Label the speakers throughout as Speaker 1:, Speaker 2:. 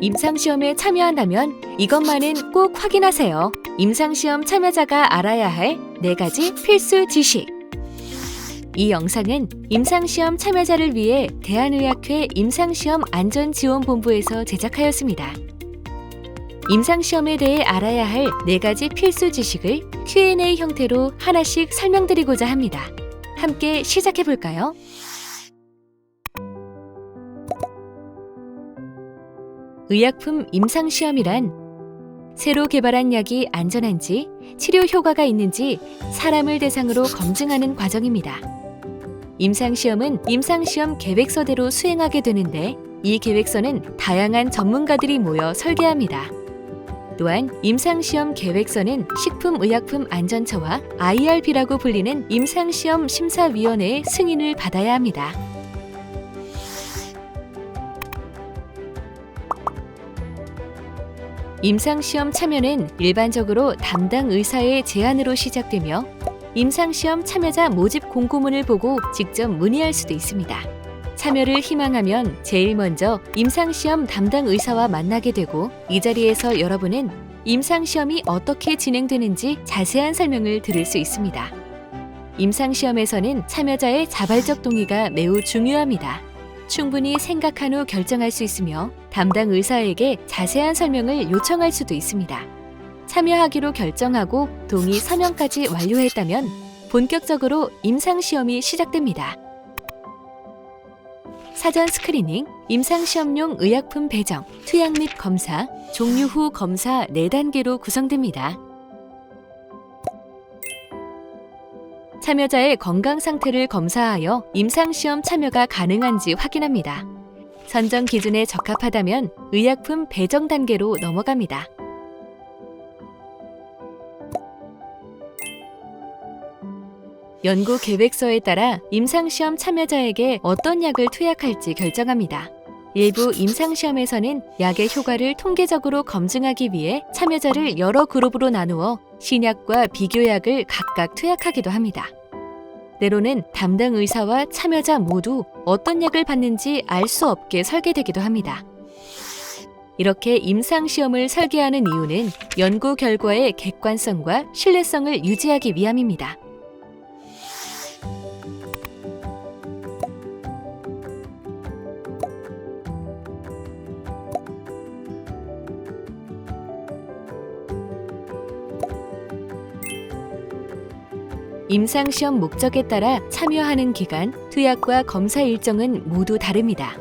Speaker 1: 임상시험에 참여한다면 이것만은 꼭 확인하세요. 임상시험 참여자가 알아야 할 4가지 필수 지식. 이 영상은 임상시험 참여자를 위해 대한의학회 임상시험 안전지원본부에서 제작하였습니다. 임상시험에 대해 알아야 할 4가지 필수 지식을 Q&A 형태로 하나씩 설명드리고자 합니다. 함께 시작해볼까요? 의약품 임상시험이란 새로 개발한 약이 안전한지, 치료 효과가 있는지 사람을 대상으로 검증하는 과정입니다. 임상시험은 임상시험 계획서대로 수행하게 되는데 이 계획서는 다양한 전문가들이 모여 설계합니다. 또한 임상시험 계획서는 식품의약품안전처와 IRB라고 불리는 임상시험 심사위원회의 승인을 받아야 합니다. 임상시험 참여는 일반적으로 담당 의사의 제안으로 시작되며 임상시험 참여자 모집 공고문을 보고 직접 문의할 수도 있습니다. 참여를 희망하면 제일 먼저 임상시험 담당 의사와 만나게 되고 이 자리에서 여러분은 임상시험이 어떻게 진행되는지 자세한 설명을 들을 수 있습니다. 임상시험에서는 참여자의 자발적 동의가 매우 중요합니다. 충분히 생각한 후 결정할 수 있으며 담당 의사에게 자세한 설명을 요청할 수도 있습니다. 참여하기로 결정하고 동의 서명까지 완료했다면 본격적으로 임상시험이 시작됩니다. 사전 스크리닝, 임상시험용 의약품 배정, 투약 및 검사, 종류 후 검사 4단계로 구성됩니다. 참여자의 건강 상태를 검사하여 임상시험 참여가 가능한지 확인합니다. 선정 기준에 적합하다면 의약품 배정 단계로 넘어갑니다. 연구 계획서에 따라 임상시험 참여자에게 어떤 약을 투약할지 결정합니다. 일부 임상시험에서는 약의 효과를 통계적으로 검증하기 위해 참여자를 여러 그룹으로 나누어 신약과 비교약을 각각 투약하기도 합니다. 때로는 담당 의사와 참여자 모두 어떤 약을 받는지 알 수 없게 설계되기도 합니다. 이렇게 임상시험을 설계하는 이유는 연구 결과의 객관성과 신뢰성을 유지하기 위함입니다. 임상시험 목적에 따라 참여하는 기간, 투약과 검사 일정은 모두 다릅니다.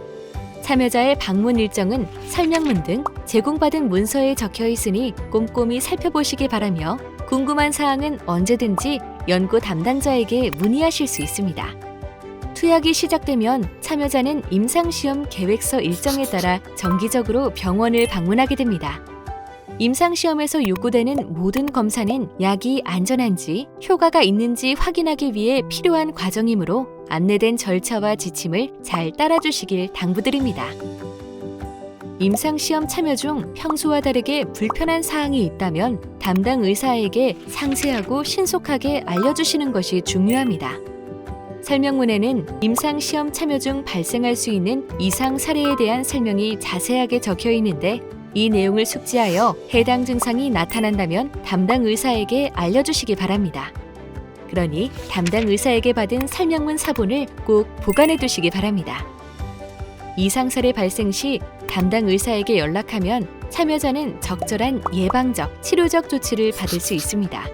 Speaker 1: 참여자의 방문 일정은 설명문 등 제공받은 문서에 적혀 있으니 꼼꼼히 살펴보시기 바라며 궁금한 사항은 언제든지 연구 담당자에게 문의하실 수 있습니다. 투약이 시작되면 참여자는 임상시험 계획서 일정에 따라 정기적으로 병원을 방문하게 됩니다. 임상시험에서 요구되는 모든 검사는 약이 안전한지 효과가 있는지 확인하기 위해 필요한 과정이므로 안내된 절차와 지침을 잘 따라주시길 당부드립니다. 임상시험 참여 중 평소와 다르게 불편한 사항이 있다면 담당 의사에게 상세하고 신속하게 알려주시는 것이 중요합니다. 설명문에는 임상시험 참여 중 발생할 수 있는 이상 사례에 대한 설명이 자세하게 적혀 있는데 이 내용을 숙지하여 해당 증상이 나타난다면 담당 의사에게 알려주시기 바랍니다. 그러니 담당 의사에게 받은 설명문 사본을 꼭 보관해 두시기 바랍니다. 이상 사례 발생 시 담당 의사에게 연락하면 참여자는 적절한 예방적, 치료적 조치를 받을 수 있습니다.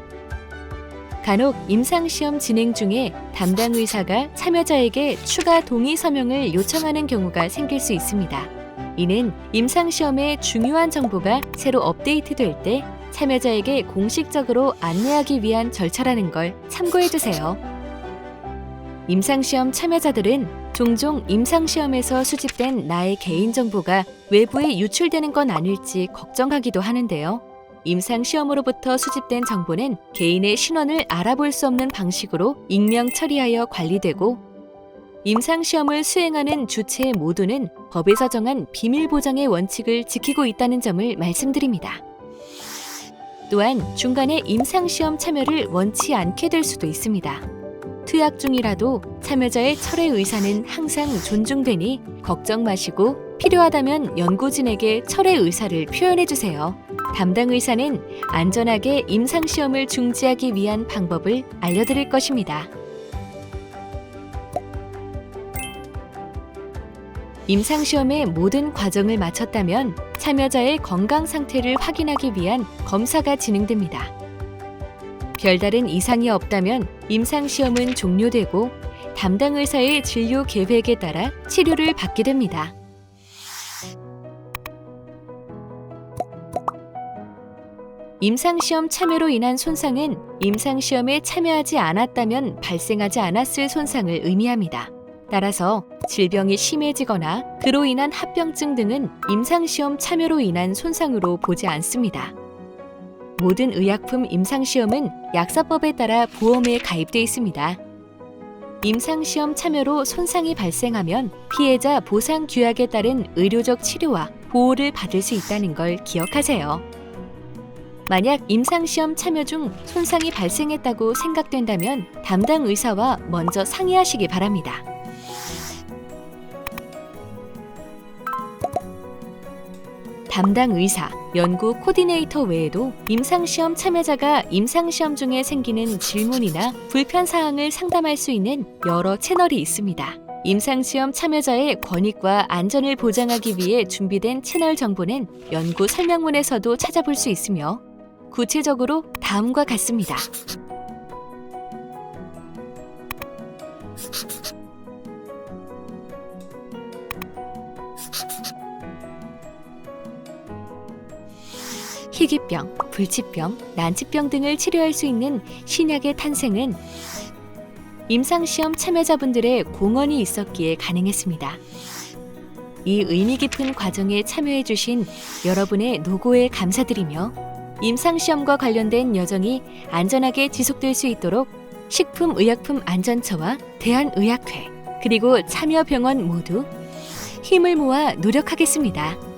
Speaker 1: 간혹 임상시험 진행 중에 담당 의사가 참여자에게 추가 동의 서명을 요청하는 경우가 생길 수 있습니다. 이는 임상시험의 중요한 정보가 새로 업데이트될 때 참여자에게 공식적으로 안내하기 위한 절차라는 걸 참고해주세요. 임상시험 참여자들은 종종 임상시험에서 수집된 나의 개인정보가 외부에 유출되는 건 아닐지 걱정하기도 하는데요. 임상시험으로부터 수집된 정보는 개인의 신원을 알아볼 수 없는 방식으로 익명 처리하여 관리되고 임상시험을 수행하는 주체 모두는 법에서 정한 비밀 보장의 원칙을 지키고 있다는 점을 말씀드립니다. 또한 중간에 임상시험 참여를 원치 않게 될 수도 있습니다. 투약 중이라도 참여자의 철회 의사는 항상 존중되니 걱정 마시고 필요하다면 연구진에게 철회 의사를 표현해 주세요. 담당 의사는 안전하게 임상시험을 중지하기 위한 방법을 알려드릴 것입니다. 임상시험의 모든 과정을 마쳤다면 참여자의 건강 상태를 확인하기 위한 검사가 진행됩니다. 별다른 이상이 없다면 임상시험은 종료되고 담당 의사의 진료 계획에 따라 치료를 받게 됩니다. 임상시험 참여로 인한 손상은 임상시험에 참여하지 않았다면 발생하지 않았을 손상을 의미합니다. 따라서 질병이 심해지거나 그로 인한 합병증 등은 임상시험 참여로 인한 손상으로 보지 않습니다. 모든 의약품 임상시험은 약사법에 따라 보험에 가입돼 있습니다. 임상시험 참여로 손상이 발생하면 피해자 보상 규약에 따른 의료적 치료와 보호를 받을 수 있다는 걸 기억하세요. 만약 임상시험 참여 중 손상이 발생했다고 생각된다면 담당 의사와 먼저 상의하시기 바랍니다. 담당 의사, 연구 코디네이터 외에도 임상시험 참여자가 임상시험 중에 생기는 질문이나 불편사항을 상담할 수 있는 여러 채널이 있습니다. 임상시험 참여자의 권익과 안전을 보장하기 위해 준비된 채널 정보는 연구 설명문에서도 찾아볼 수 있으며 구체적으로 다음과 같습니다. 희귀병, 불치병, 난치병 등을 치료할 수 있는 신약의 탄생은 임상시험 참여자분들의 공헌이 있었기에 가능했습니다. 이 의미 깊은 과정에 참여해주신 여러분의 노고에 감사드리며 임상시험과 관련된 여정이 안전하게 지속될 수 있도록 식품의약품안전처와 대한의학회 그리고 참여병원 모두 힘을 모아 노력하겠습니다.